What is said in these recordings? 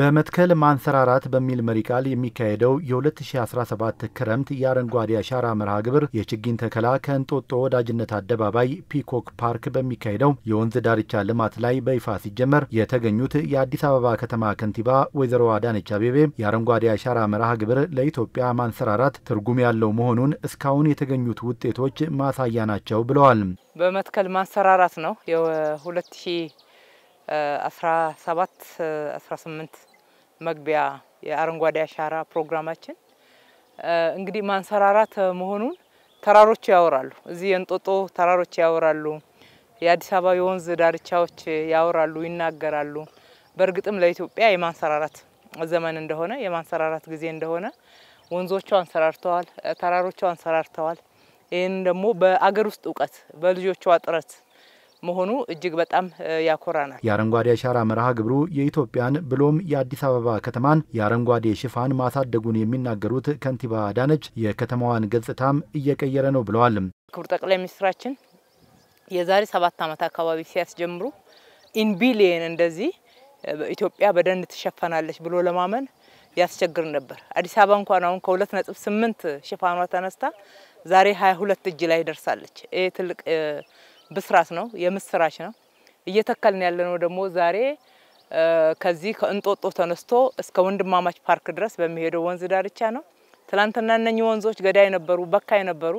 በመትከል ማንሰራራት በሚል መሪ ቃል የሚካሄደው የ2017 ክረምት የአረንጓዴ አሻራ መርሃ ግብር የችግኝ ተከላ ከእንጦጦ ወዳጅነት አደባባይ ፒኮክ ፓርክ በሚካሄደው የወንዝ ዳርቻ ልማት ላይ በይፋ ሲጀመር የተገኙት የአዲስ አበባ ከተማ ከንቲባ ወይዘሮ አዳነች አቤቤ የአረንጓዴ አሻራ መርሃ ግብር ለኢትዮጵያ ማንሰራራት ትርጉም ያለው መሆኑን እስካሁን የተገኙት ውጤቶች ማሳያ ናቸው ብለዋል። በመትከል ማንሰራራት ነው የ2017-18 መግቢያ የአረንጓዴ አሻራ ፕሮግራማችን እንግዲህ ማንሰራራት መሆኑን ተራሮች ያወራሉ። እዚህ የእንጦጦ ተራሮች ያወራሉ። የአዲስ አበባ የወንዝ ዳርቻዎች ያወራሉ፣ ይናገራሉ። በእርግጥም ለኢትዮጵያ የማንሰራራት ዘመን እንደሆነ የማንሰራራት ጊዜ እንደሆነ ወንዞቿ አንሰራርተዋል፣ ተራሮቿ አንሰራርተዋል። ይህን ደግሞ በአገር ውስጥ እውቀት በልጆቿ ጥረት መሆኑ እጅግ በጣም ያኮራናል። የአረንጓዴ አሻራ መርሃ ግብሩ የኢትዮጵያን ብሎም የአዲስ አበባ ከተማን የአረንጓዴ ሽፋን ማሳደጉን የሚናገሩት ከንቲባ አዳነች የከተማዋን ገጽታም እየቀየረ ነው ብለዋል። ክቡር ጠቅላይ ሚኒስትራችን የዛሬ 7 ዓመት አካባቢ ሲያስጀምሩ ኢን ቢሊየን እንደዚህ ኢትዮጵያ በደን ትሸፈናለች ብሎ ለማመን ያስቸግር ነበር። አዲስ አበባ እንኳን አሁን ከ2.8 ሽፋኗ ተነስታ ዛሬ 22 እጅ ላይ ደርሳለች። ይሄ ትልቅ ብስራት ነው፣ የምስራች ነው። እየተከልን ያለነው ደግሞ ዛሬ ከዚህ ከእንጦጦ ተነስቶ እስከ ወንድማማች ፓርክ ድረስ በሚሄደው ወንዝ ዳርቻ ነው። ትላንትና እነኚህ ወንዞች ገዳይ ነበሩ፣ በካይ ነበሩ።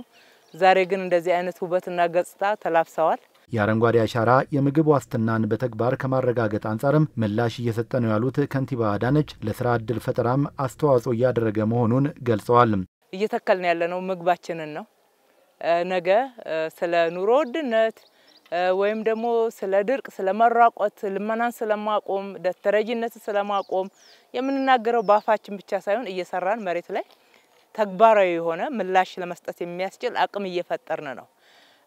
ዛሬ ግን እንደዚህ አይነት ውበትና ገጽታ ተላብሰዋል። የአረንጓዴ አሻራ የምግብ ዋስትናን በተግባር ከማረጋገጥ አንጻርም ምላሽ እየሰጠ ነው ያሉት ከንቲባ አዳነች ለስራ ዕድል ፈጠራም አስተዋጽኦ እያደረገ መሆኑን ገልጸዋል። እየተከልን ያለነው ምግባችንን ነው። ነገ ስለ ኑሮ ውድነት ወይም ደግሞ ስለ ድርቅ፣ ስለ መራቆት፣ ልመናን ስለማቆም፣ ተረጂነት ስለማቆም የምንናገረው ባፋችን ብቻ ሳይሆን እየሰራን መሬት ላይ ተግባራዊ የሆነ ምላሽ ለመስጠት የሚያስችል አቅም እየፈጠርን ነው።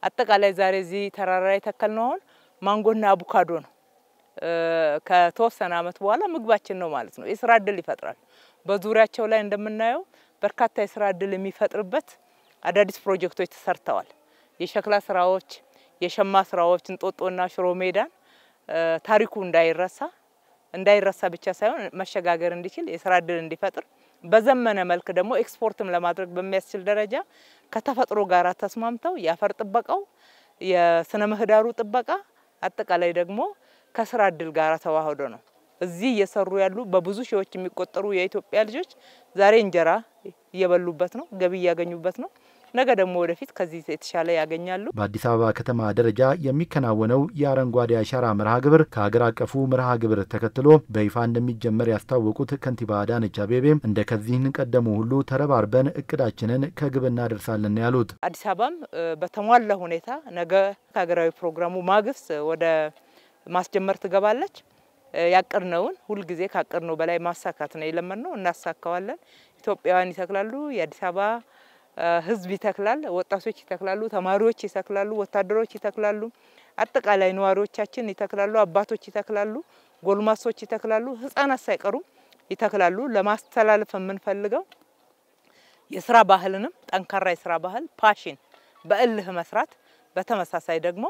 አጠቃላይ ዛሬ እዚህ ተራራ ላይ ተከልነው አሁን ማንጎና አቮካዶ ነው። ከተወሰነ አመት በኋላ ምግባችን ነው ማለት ነው። የስራ ዕድል ይፈጥራል። በዙሪያቸው ላይ እንደምናየው በርካታ የስራ ዕድል የሚፈጥርበት አዳዲስ ፕሮጀክቶች ተሰርተዋል። የሸክላ ስራዎች፣ የሸማ ስራዎች እንጦጦና ሽሮ ሜዳን ታሪኩ እንዳይረሳ ብቻ ሳይሆን መሸጋገር እንዲችል የስራ ዕድል እንዲፈጥር በዘመነ መልክ ደግሞ ኤክስፖርትም ለማድረግ በሚያስችል ደረጃ ከተፈጥሮ ጋር ተስማምተው ያፈር ጥበቃው፣ የስነ ምህዳሩ ጥበቃ አጠቃላይ ደግሞ ከስራ ዕድል ጋር ተዋህዶ ነው እዚህ እየሰሩ ያሉ በብዙ ሺዎች የሚቆጠሩ የኢትዮጵያ ልጆች ዛሬ እንጀራ እየበሉበት ነው፣ ገቢ ያገኙበት ነው። ነገ ደግሞ ወደፊት ከዚህ የተሻለ ያገኛሉ። በአዲስ አበባ ከተማ ደረጃ የሚከናወነው የአረንጓዴ አሻራ መርሃ ግብር ከሀገር አቀፉ መርሃ ግብር ተከትሎ በይፋ እንደሚጀመር ያስታወቁት ከንቲባ አዳነች አቤቤ እንደከዚህ ቀደሙ ሁሉ ተረባርበን እቅዳችንን ከግብ እናደርሳለን ያሉት አዲስ አበባም በተሟላ ሁኔታ ነገ ሀገራዊ ፕሮግራሙ ማግስት ወደ ማስጀመር ትገባለች። ያቀርነውን ሁሉ ጊዜ ካቀርነው በላይ ማሳካት ነው የለመነው፣ እናሳካዋለን። ኢትዮጵያውያን ይተክላሉ፣ የአዲስ አበባ ህዝብ ይተክላል፣ ወጣቶች ይተክላሉ፣ ተማሪዎች ይተክላሉ፣ ወታደሮች ይተክላሉ፣ አጠቃላይ ነዋሪዎቻችን ይተክላሉ፣ አባቶች ይተክላሉ፣ ጎልማሶች ይተክላሉ፣ ህፃናት ሳይቀሩ ይተክላሉ። ለማስተላለፍ የምንፈልገው የስራ ባህልንም ጠንካራ የስራ ባህል ፓሽን በእልህ መስራት፣ በተመሳሳይ ደግሞ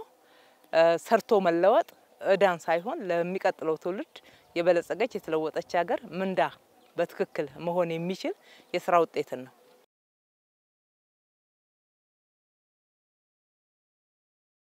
ሰርቶ መለወጥ እዳን ሳይሆን ለሚቀጥለው ትውልድ የበለጸገች የተለወጠች ሀገር ምንዳ በትክክል መሆን የሚችል የስራ ውጤት ነው።